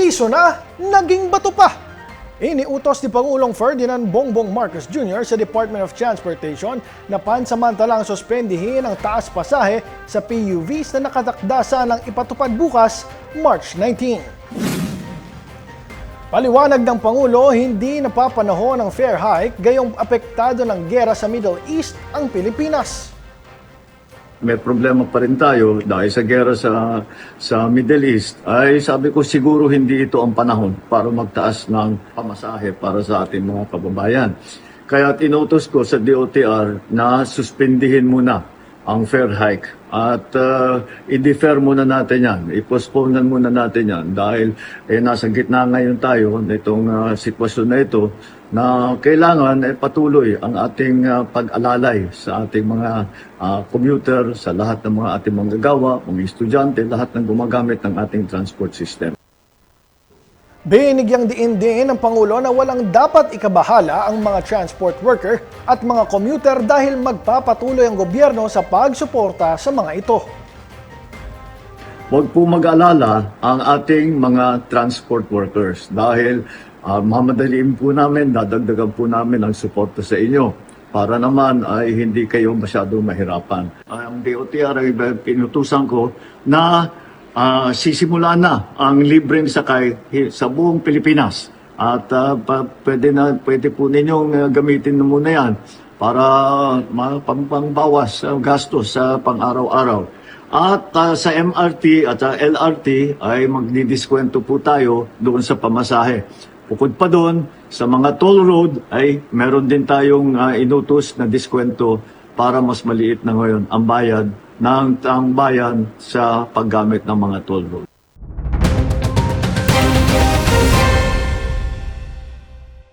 Piso na, naging bato pa. Iniutos ni Pangulong Ferdinand Bongbong Marcos Jr. sa Department of Transportation na pansamantalang suspendihin ang taas pasahe sa PUVs na nakatakda sanang ipatupad bukas, March 19. Paliwanag ng Pangulo, hindi napapanahon ang fare hike gayong apektado ng giyera sa Middle East ang Pilipinas. May problema pa rin tayo dahil sa gera sa Middle East, ay sabi ko siguro hindi ito ang panahon para magtaas ng pamasahe para sa ating mga kababayan. Kaya tinutos ko sa DOTR na suspindihin muna ang fare hike at i-defer muna natin yan, i-postpone muna natin yan dahil nasa gitna ngayon tayo nitong sitwasyon na ito na kailangan patuloy ang ating pag-alalay sa ating mga commuter, sa lahat ng mga ating manggagawa, mga estudyante, lahat ng gumagamit ng ating transport system. Binigyang diin din ng Pangulo na walang dapat ikabahala ang mga transport worker at mga commuter dahil magpapatuloy ang gobyerno sa pagsuporta sa mga ito. Huwag po mag-alala ang ating mga transport workers dahil mamadaliin po namin, dadagdagan po namin ang suporta sa inyo para naman ay hindi kayo masyado mahirapan. Ang DOTR ay pinutusan ko na sisimula na ang libreng sakay sa buong Pilipinas. At pwede po ninyong gamitin na muna yan para pangbawas gastos sa pang-araw-araw. At sa MRT at sa LRT ay magdidiskwento po tayo doon sa pamasahe. Bukod pa doon, sa mga toll road ay meron din tayong inutos na diskwento para mas maliit na ngayon ang bayad ng taong bayan sa paggamit ng mga toll road.